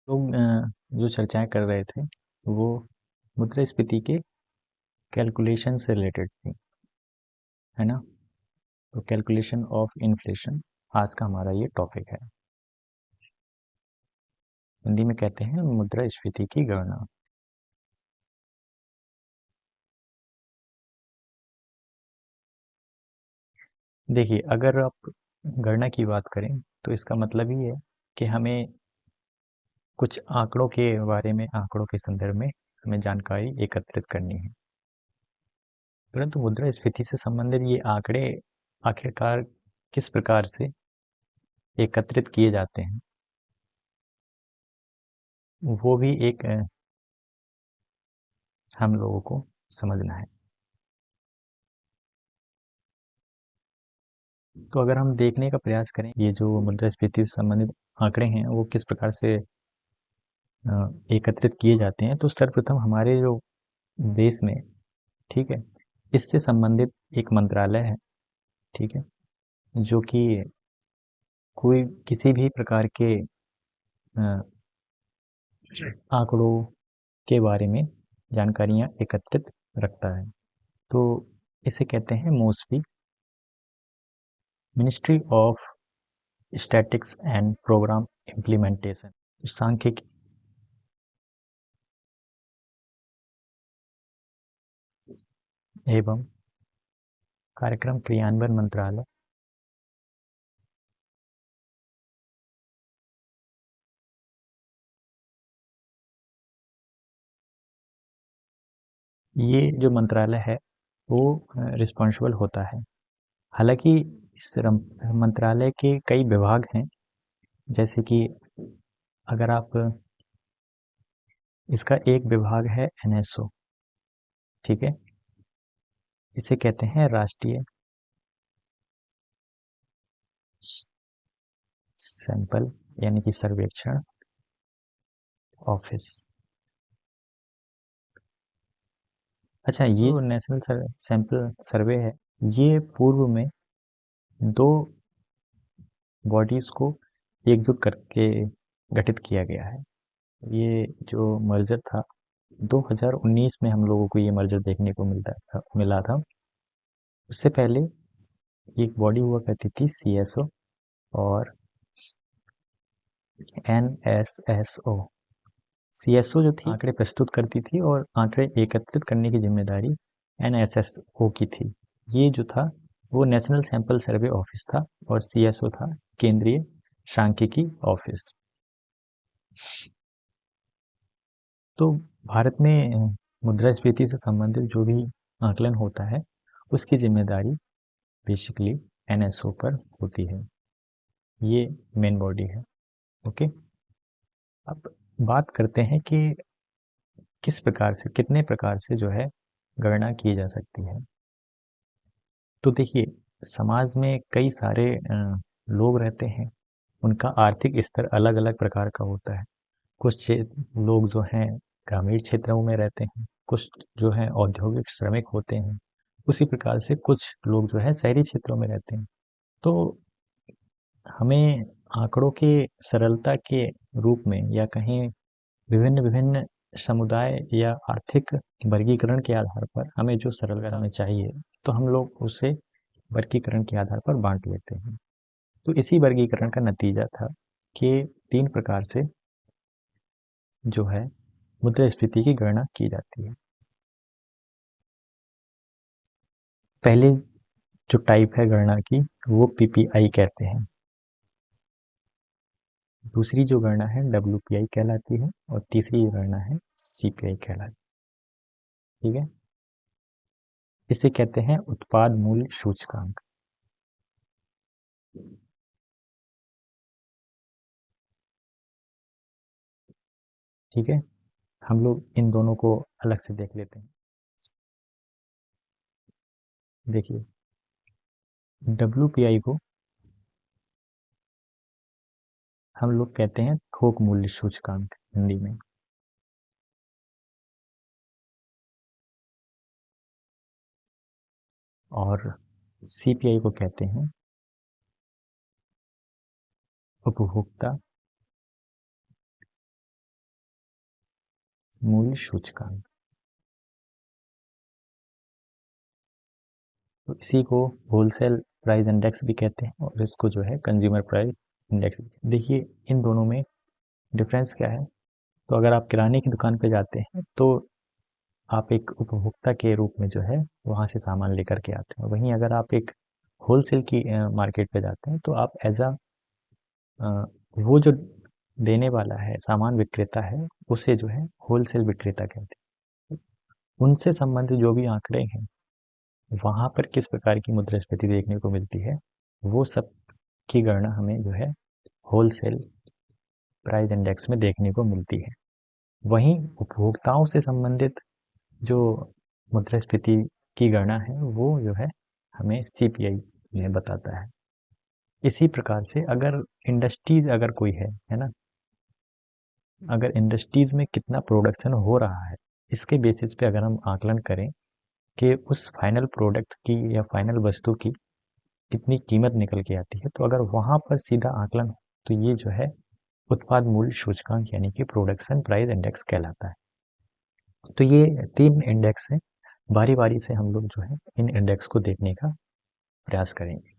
लोग जो चर्चाएं कर रहे थे वो मुद्रास्फीति के कैलकुलेशन से रिलेटेड थी, है ना। तो कैलकुलेशन ऑफ इन्फ्लेशन आज का हमारा ये टॉपिक है। हिंदी में कहते हैं मुद्रास्फीति की गणना। देखिए, अगर आप गणना की बात करें तो इसका मतलब ही है कि हमें कुछ आंकड़ों के बारे में, आंकड़ों के संदर्भ में हमें जानकारी एकत्रित करनी है। परंतु मुद्रास्फीति से संबंधित ये आंकड़े आखिरकार किस प्रकार से एकत्रित किए जाते हैं, वो भी एक हम लोगों को समझना है। तो अगर हम देखने का प्रयास करें ये जो मुद्रास्फीति से संबंधित आंकड़े हैं वो किस प्रकार से एकत्रित किए जाते हैं, तो सर्वप्रथम हमारे जो देश में, ठीक है, इससे संबंधित एक मंत्रालय है, ठीक है, जो कि कोई किसी भी प्रकार के आंकड़ों के बारे में जानकारियां एकत्रित रखता है। तो इसे कहते हैं mostly ministry of statics and programme implementation, सांख्यिकी एवं कार्यक्रम क्रियान्वयन मंत्रालय। ये जो मंत्रालय है वो रिस्पॉन्सिबल होता है। हालांकि इस मंत्रालय के कई विभाग हैं, जैसे कि अगर आप, इसका एक विभाग है एनएसओ, ठीक है, इसे कहते हैं राष्ट्रीय सैंपल यानी कि सर्वेक्षण ऑफिस। अच्छा, ये जो नेशनल सैंपल सर्वे है, ये पूर्व में दो बॉडीज को एकजुट करके गठित किया गया है। ये जो मर्जर था 2019 में हम लोगों को ये मर्जर देखने को मिला था। उससे पहले एक बॉडी हुआ करती थी सीएसओ और एनएसएसओ। सीएसओ जो थी आंकड़े प्रस्तुत करती थी और आंकड़े एकत्रित करने की जिम्मेदारी एनएसएसओ की थी। ये जो था वो नेशनल सैंपल सर्वे ऑफिस था और सीएसओ था केंद्रीय सांख्यिकी ऑफिस। तो भारत में मुद्रास्फीति से संबंधित जो भी आकलन होता है उसकी जिम्मेदारी बेसिकली एनएसओ पर होती है। ये मेन बॉडी है। ओके, अब बात करते हैं कि किस प्रकार से, कितने प्रकार से जो है गणना की जा सकती है। तो देखिए, समाज में कई सारे लोग रहते हैं, उनका आर्थिक स्तर अलग अलग प्रकार का होता है। कुछ लोग जो हैं ग्रामीण क्षेत्रों में रहते हैं, कुछ जो हैं औद्योगिक श्रमिक होते हैं, उसी प्रकार से कुछ लोग जो है शहरी क्षेत्रों में रहते हैं। तो हमें आंकड़ों के सरलता के रूप में या कहें विभिन्न विभिन्न समुदाय या आर्थिक वर्गीकरण के आधार पर हमें जो सरलता में चाहिए, तो हम लोग उसे वर्गीकरण के आधार पर बांट लेते हैं। तो इसी वर्गीकरण का नतीजा था कि 3 प्रकार से जो है मुद्रास्फीति की गणना की जाती है। पहले जो टाइप है गणना की वो पीपीआई कहते हैं। दूसरी जो गणना है डब्ल्यूपीआई कहलाती है और तीसरी जो गणना है सीपीआई कहलाती है। ठीक है, इसे कहते हैं उत्पाद मूल्य सूचकांक। ठीक है, हम लोग इन दोनों को अलग से देख लेते हैं। देखिए, डब्ल्यूपीआई को हम लोग कहते हैं थोक मूल्य सूचकांक हिंदी में। और सीपीआई को कहते हैं उपभोक्ता मूल्य सूचकांक। तो इसी को होलसेल प्राइस इंडेक्स भी कहते हैं और इसको जो है कंज्यूमर प्राइस इंडेक्स। देखिए इन दोनों में डिफरेंस क्या है। तो अगर आप किराने की दुकान पे जाते हैं तो आप एक उपभोक्ता के रूप में जो है वहाँ से सामान लेकर के आते हैं। वहीं अगर आप एक होलसेल की मार्केट पे जाते हैं तो आप एज अ वो जो देने वाला है सामान विक्रेता है उसे जो है होलसेल विक्रेता कहते हैं। उनसे संबंधित जो भी आंकड़े हैं वहाँ पर किस प्रकार की मुद्रास्फीति देखने को मिलती है वो सब की गणना हमें जो है होलसेल प्राइस इंडेक्स में देखने को मिलती है। वहीं उपभोक्ताओं से संबंधित जो मुद्रास्फीति की गणना है वो जो है हमें सीपीआई में बताता है। इसी प्रकार से अगर इंडस्ट्रीज अगर कोई है ना, अगर इंडस्ट्रीज में कितना प्रोडक्शन हो रहा है इसके बेसिस पे अगर हम आकलन करें कि उस फाइनल प्रोडक्ट की या फाइनल वस्तु की कितनी कीमत निकल के आती है, तो अगर वहाँ पर सीधा आकलन हो तो ये जो है उत्पाद मूल्य सूचकांक यानी कि प्रोडक्शन प्राइस इंडेक्स कहलाता है। तो ये 3 इंडेक्स हैं। बारी बारी से हम लोग जो है इन इंडेक्स को देखने का प्रयास करेंगे।